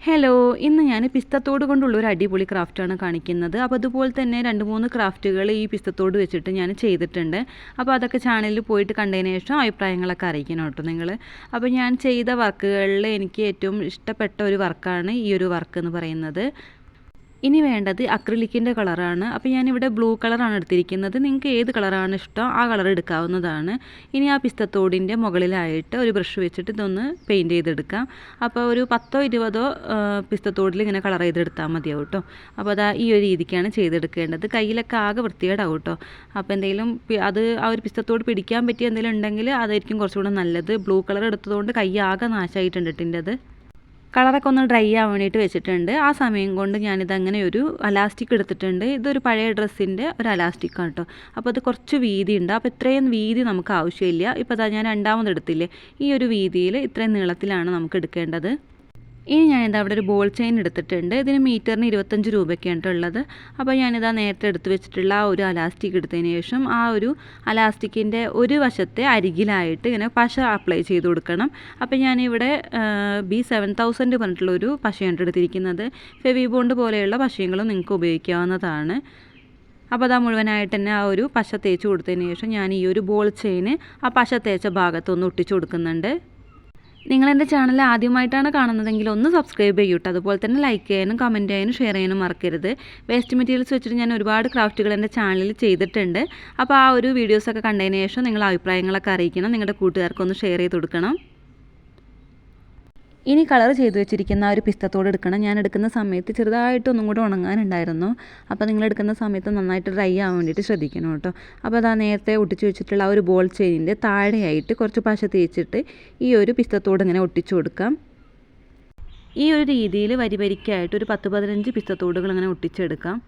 Hello, ഇന്ന് ഞാൻ പിസ്തത്തോട് കൊണ്ടുള്ളൊരു അടിപൊളി ക്രാഫ്റ്റാണ് കാണിക്കുന്നത്. അപ്പോൾ അതുപോലെ തന്നെ 2-3 ക്രാഫ്റ്റുകൾ ഈ പിസ്തത്തോട് വെച്ചിട്ട് ഞാൻ ചെയ്തിട്ടുണ്ട്. അപ്പോൾ അതൊക്കെ ചാനലിൽ പോയിട്ട് കണ്ടതിന് ശേഷം അഭിപ്രായങ്ങളൊക്കെ അറിയിക്കണം കേട്ടോ നിങ്ങൾ. അപ്പോൾ ഞാൻ ചെയ്ത വർക്കുകളിൽ എനിക്ക് ഏറ്റവും ഇഷ്ടപ്പെട്ട ഒരു വർക്കാണ് ഈ ഒരു വർക്ക് എന്ന് പറയുന്നത്. ഇനി വേണ്ടത് അക്രിലിക്കിൻ്റെ കളറാണ്. അപ്പോൾ ഞാനിവിടെ ബ്ലൂ കളറാണ് എടുത്തിരിക്കുന്നത്. നിങ്ങൾക്ക് ഏത് കളറാണ് ഇഷ്ടം ആ കളർ എടുക്കാവുന്നതാണ്. ഇനി ആ പിസ്തത്തോടിൻ്റെ മുകളിലായിട്ട് ഒരു ബ്രഷ് വെച്ചിട്ട് ഇതൊന്ന് പെയിൻറ്റ് ചെയ്തെടുക്കാം. അപ്പോൾ ഒരു 10-20 പിസ്തത്തോടിൽ ഇങ്ങനെ കളർ ചെയ്തെടുത്താൽ മതിയാവും കേട്ടോ. അപ്പോൾ അതാ ഈ ഒരു രീതിക്കാണ് ചെയ്തെടുക്കേണ്ടത്. കയ്യിലൊക്കെ ആകെ വൃത്തികേടാവും കേട്ടോ. അപ്പോൾ എന്തെങ്കിലും അത് ആ ഒരു പിസ്തത്തോട് പിടിക്കാൻ പറ്റിയ എന്തെങ്കിലും ഉണ്ടെങ്കിൽ അതായിരിക്കും കുറച്ചുകൂടെ നല്ലത്. ബ്ലൂ കളർ എടുത്തതുകൊണ്ട് കൈ ആകെ നാശമായിട്ടുണ്ട് ഇതിൻ്റെത്. കളറൊക്കെ ഒന്ന് ഡ്രൈ ആവാൻ വേണ്ടിയിട്ട് വെച്ചിട്ടുണ്ട്. ആ സമയം കൊണ്ട് ഞാനിതങ്ങനെ ഒരു അലാസ്റ്റിക് എടുത്തിട്ടുണ്ട്. ഇതൊരു പഴയ ഡ്രസ്സിൻ്റെ ഒരു അലാസ്റ്റിക്കാണ് കേട്ടോ. അപ്പോൾ അത് കുറച്ച് വീതി ഉണ്ട്. അപ്പോൾ ഇത്രയും വീതി നമുക്ക് ആവശ്യമില്ല. ഇപ്പോൾ അതാ ഞാൻ രണ്ടാമത് എടുത്തില്ലേ, ഈ ഒരു വീതിയിൽ ഇത്രയും നീളത്തിലാണ് നമുക്ക് എടുക്കേണ്ടത്. ഇനി ഞാനിതാ അവിടെ ഒരു ബോൾ ചെയിൻ എടുത്തിട്ടുണ്ട്. ഇതിന് മീറ്ററിന് 25 രൂപയ്ക്കാണ് ഉള്ളത്. അപ്പോൾ ഞാനിതാ നേരത്തെ എടുത്ത് വെച്ചിട്ടുള്ള ആ ഒരു അലാസ്റ്റിക് എടുത്തതിന് ശേഷം ആ ഒരു അലാസ്റ്റിക്കിൻ്റെ ഒരു വശത്തെ അരികിലായിട്ട് ഇങ്ങനെ പശ അപ്ലൈ ചെയ്ത് കൊടുക്കണം. അപ്പോൾ ഞാനിവിടെ B7000 പറഞ്ഞിട്ടുള്ളൊരു പശയാണ് എടുത്തിരിക്കുന്നത്. ഫെവിബോണ്ട് പോലെയുള്ള പശയങ്ങളും നിങ്ങൾക്ക് ഉപയോഗിക്കാവുന്നതാണ്. അപ്പോൾ അതാ മുഴുവനായിട്ട് തന്നെ ആ ഒരു പശ തേച്ച് കൊടുത്തതിന് ശേഷം ഞാൻ ഈ ഒരു ബോൾ ചെയിന് ആ പശ തേച്ച ഭാഗത്തൊന്ന് ഒട്ടിച്ചു കൊടുക്കുന്നുണ്ട്. നിങ്ങളെൻ്റെ ചാനൽ ആദ്യമായിട്ടാണ് കാണുന്നതെങ്കിൽ ഒന്ന് സബ്സ്ക്രൈബ് ചെയ്യൂട്ടോ. അതുപോലെ തന്നെ ലൈക്ക് ചെയ്യാനും കമൻറ്റ് ചെയ്യാനും ഷെയർ ചെയ്യാനും മറക്കരുത്. വേസ്റ്റ് മെറ്റീരിയൽസ് വെച്ചിട്ട് ഞാൻ ഒരുപാട് ക്രാഫ്റ്റുകൾ എൻ്റെ ചാനലിൽ ചെയ്തിട്ടുണ്ട്. അപ്പോൾ ആ ഒരു വീഡിയോസൊക്കെ കണ്ടതിന് ശേഷം നിങ്ങൾ അഭിപ്രായങ്ങളൊക്കെ അറിയിക്കണം. നിങ്ങളുടെ കൂട്ടുകാർക്കൊന്ന് ഷെയർ ചെയ്ത് കൊടുക്കണം. ഇനി കളർ ചെയ്ത് വെച്ചിരിക്കുന്ന ആ ഒരു പിസ്തത്തോട് എടുക്കണം. ഞാൻ എടുക്കുന്ന സമയത്ത് ചെറുതായിട്ടൊന്നും കൂടെ ഉണങ്ങാനുണ്ടായിരുന്നു. അപ്പോൾ നിങ്ങൾ എടുക്കുന്ന സമയത്ത് നന്നായിട്ട് ഡ്രൈ ആവാൻ വേണ്ടിയിട്ട് ശ്രദ്ധിക്കണം കേട്ടോ. അപ്പോൾ അതാ നേരത്തെ ഒട്ടിച്ച് വെച്ചിട്ടുള്ള ആ ഒരു ബോൾ ചെയിനിൻ്റെ താഴെയായിട്ട് കുറച്ച് പശ തേച്ചിട്ട് ഈ ഒരു പിസ്തത്തോട് ഇങ്ങനെ ഒട്ടിച്ചു കൊടുക്കാം. ഈ ഒരു രീതിയിൽ വരി വരിക്കായിട്ട് ഒരു 10-15 പിസ്തത്തോടുകൾ ഇങ്ങനെ ഒട്ടിച്ചെടുക്കാം.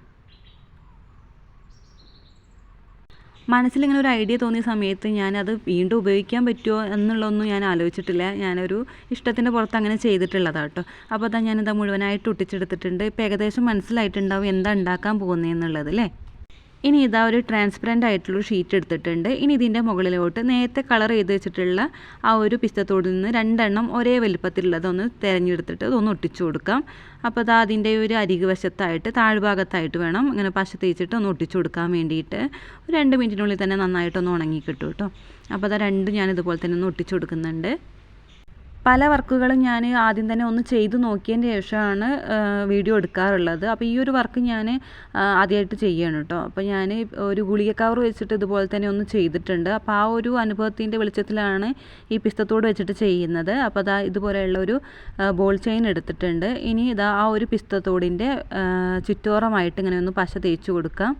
മനസ്സിലിങ്ങനെ ഒരു ഐഡിയ തോന്നിയ സമയത്ത് ഞാനത് വീണ്ടും ഉപയോഗിക്കാൻ പറ്റുമോ എന്നുള്ളതൊന്നും ഞാൻ ആലോചിച്ചിട്ടില്ല. ഞാനൊരു ഇഷ്ടത്തിൻ്റെ പുറത്ത് അങ്ങനെ ചെയ്തിട്ടുള്ളതാണ് കേട്ടോ. അപ്പോൾ അതാ ഞാനിതാ മുഴുവനായിട്ട് ഒട്ടിച്ചെടുത്തിട്ടുണ്ട്. ഇപ്പോൾ ഏകദേശം മനസ്സിലായിട്ടുണ്ടാവും എന്താ ഉണ്ടാക്കാൻ പോകുന്നതെന്നുള്ളത് അല്ലേ. ഇനി ഇതാ ഒരു ട്രാൻസ്പെറൻ്റ് ആയിട്ടുള്ളൊരു ഷീറ്റ് എടുത്തിട്ടുണ്ട്. ഇനി ഇതിൻ്റെ മുകളിലോട്ട് നേരത്തെ കളർ ചെയ്ത് വെച്ചിട്ടുള്ള ആ ഒരു പിസ്തത്തോടിൽ നിന്ന് 2 ഒരേ വലുപ്പത്തിലുള്ളതൊന്ന് തിരഞ്ഞെടുത്തിട്ട് അതൊന്ന് ഒട്ടിച്ചു കൊടുക്കാം. അപ്പോൾ അതാ അതിൻ്റെ ഒരു അരികു വശത്തായിട്ട് താഴ്ഭാഗത്തായിട്ട് വേണം ഇങ്ങനെ പശ തേച്ചിട്ട് ഒന്ന് ഒട്ടിച്ചു കൊടുക്കാൻ വേണ്ടിയിട്ട്. ഒരു 2 മിനിറ്റിനുള്ളിൽ തന്നെ നന്നായിട്ടൊന്ന് ഉണങ്ങി കിട്ടും കേട്ടോ. അപ്പോൾ അതാ രണ്ടും ഞാൻ ഇതുപോലെ തന്നെ ഒന്ന് ഒട്ടിച്ചു കൊടുക്കുന്നുണ്ട്. പല വർക്കുകളും ഞാൻ ആദ്യം തന്നെ ഒന്ന് ചെയ്ത് നോക്കിയതിന് ശേഷമാണ് വീഡിയോ എടുക്കാറുള്ളത്. അപ്പോൾ ഈ ഒരു വർക്ക് ഞാൻ ആദ്യമായിട്ട് ചെയ്യുകയാണ് കേട്ടോ. അപ്പോൾ ഞാൻ ഒരു ഗുളിക കവർ വെച്ചിട്ട് ഇതുപോലെ തന്നെ ഒന്ന് ചെയ്തിട്ടുണ്ട്. അപ്പോൾ ആ ഒരു അനുഭവത്തിൻ്റെ വെളിച്ചത്തിലാണ് ഈ പിസ്തത്തോട് വെച്ചിട്ട് ചെയ്യുന്നത്. അപ്പോൾ അതാ ഇതുപോലെയുള്ള ഒരു ബോൾ ചെയിൻ എടുത്തിട്ടുണ്ട്. ഇനി ഇതാ ആ ഒരു പിസ്തത്തോടിൻ്റെ ചുറ്റോറമായിട്ട് ഇങ്ങനെ ഒന്ന് പശ തേച്ച് കൊടുക്കാം.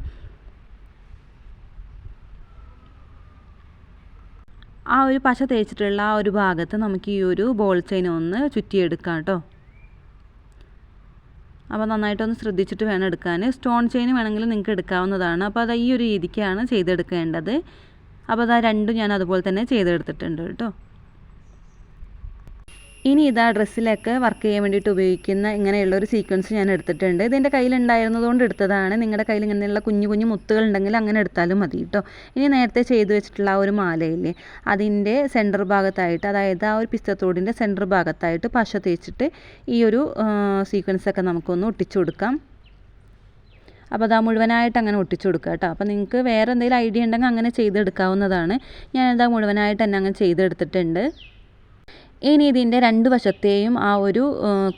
ആ ഒരു പശ തേച്ചിട്ടുള്ള ആ ഒരു ഭാഗത്ത് നമുക്ക് ഈ ഒരു ബോൾ ചെയിൻ ഒന്ന് ചുറ്റിയെടുക്കാം കേട്ടോ. അപ്പോൾ നന്നായിട്ടൊന്ന് ശ്രദ്ധിച്ചിട്ട് വേണം എടുക്കാൻ. സ്റ്റോൺ ചെയിൻ വേണമെങ്കിൽ നിങ്ങൾക്ക് എടുക്കാവുന്നതാണ്. അപ്പോൾ അത് ഈ ഒരു രീതിക്കാണ് ചെയ്തെടുക്കേണ്ടത്. അപ്പോൾ അത് രണ്ടും ഞാൻ അതുപോലെ തന്നെ ചെയ്തെടുത്തിട്ടുണ്ട് കേട്ടോ. ഇനി ഇതാ ഡ്രസ്സിലൊക്കെ വർക്ക് ചെയ്യാൻ വേണ്ടിയിട്ട് ഉപയോഗിക്കുന്ന ഇങ്ങനെയുള്ളൊരു സീക്വൻസ് ഞാൻ എടുത്തിട്ടുണ്ട്. ഇതെൻ്റെ കയ്യിലുണ്ടായിരുന്നതുകൊണ്ട് എടുത്തതാണ്. നിങ്ങളുടെ കയ്യിൽ ഇങ്ങനെയുള്ള കുഞ്ഞു കുഞ്ഞു മുത്തുകൾ ഉണ്ടെങ്കിൽ അങ്ങനെ എടുത്താലും മതി കേട്ടോ. ഇനി നേരത്തെ ചെയ്ത് വെച്ചിട്ടുള്ള ആ ഒരു മാലയില്ലേ, അതിൻ്റെ സെൻറ്റർ ഭാഗത്തായിട്ട്, അതായത് ആ ഒരു പിസ്തത്തോടിൻ്റെ സെൻറ്റർ ഭാഗത്തായിട്ട് പശ തേച്ചിട്ട് ഈ ഒരു സീക്വൻസൊക്കെ നമുക്കൊന്ന് ഒട്ടിച്ചു കൊടുക്കാം. അപ്പോൾ അതാ മുഴുവനായിട്ട് അങ്ങനെ ഒട്ടിച്ചു കൊടുക്കുക കേട്ടോ. അപ്പോൾ നിങ്ങൾക്ക് വേറെ എന്തെങ്കിലും ഐഡിയ ഉണ്ടെങ്കിൽ അങ്ങനെ ചെയ്തെടുക്കാവുന്നതാണ്. ഞാനിതാ മുഴുവനായിട്ട് തന്നെ അങ്ങനെ ചെയ്തെടുത്തിട്ടുണ്ട്. ഇനി ഇതിൻ്റെ 2 വശത്തെയും ആ ഒരു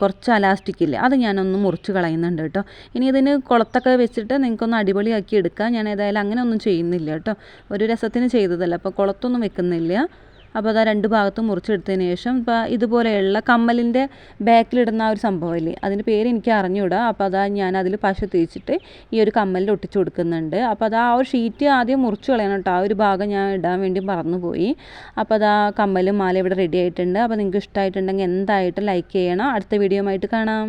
കുറച്ച് അലാസ്റ്റിക്കില്ലേ, അത് ഞാനൊന്ന് മുറിച്ച് കളയുന്നുണ്ട് കേട്ടോ. ഇനി ഇതിന് കുളത്തൊക്കെ വെച്ചിട്ട് നിങ്ങൾക്കൊന്ന് അടിപൊളിയാക്കി എടുക്കാം. ഞാൻ ഏതായാലും അങ്ങനെ ഒന്നും ചെയ്യുന്നില്ല കേട്ടോ. ഒരു രസത്തിന് ചെയ്തതല്ല, അപ്പോൾ കുളത്തൊന്നും വെക്കുന്നില്ല. അപ്പോൾ അതാ 2 ഭാഗത്തും മുറിച്ചെടുത്തതിന് ശേഷം ഇപ്പോൾ ഇതുപോലെയുള്ള കമ്മലിൻ്റെ ബാക്കിലിടുന്ന ആ ഒരു സംഭവമില്ലേ, അതിൻ്റെ പേര് എനിക്ക് അറിഞ്ഞുകൂടാ. അപ്പോൾ അതാ ഞാൻ അതിൽ പശ തേച്ചിട്ട് ഈ ഒരു കമ്മലിൽ ഒട്ടിച്ചു കൊടുക്കുന്നുണ്ട്. അപ്പോൾ അതാ ആ ഒരു ഷീറ്റ് ആദ്യം മുറിച്ച് കളയണം കേട്ടോ. ആ ഒരു ഭാഗം ഞാൻ ഇടാൻ വേണ്ടി മറന്നുപോയി. അപ്പോൾ അതാ കമ്മലും മാല ഇവിടെ റെഡി ആയിട്ടുണ്ട്. അപ്പോൾ നിങ്ങൾക്ക് ഇഷ്ടമായിട്ടുണ്ടെങ്കിൽ എന്തായിട്ടും ലൈക്ക് ചെയ്യണം. അടുത്ത വീഡിയോ ആയിട്ട് കാണാം.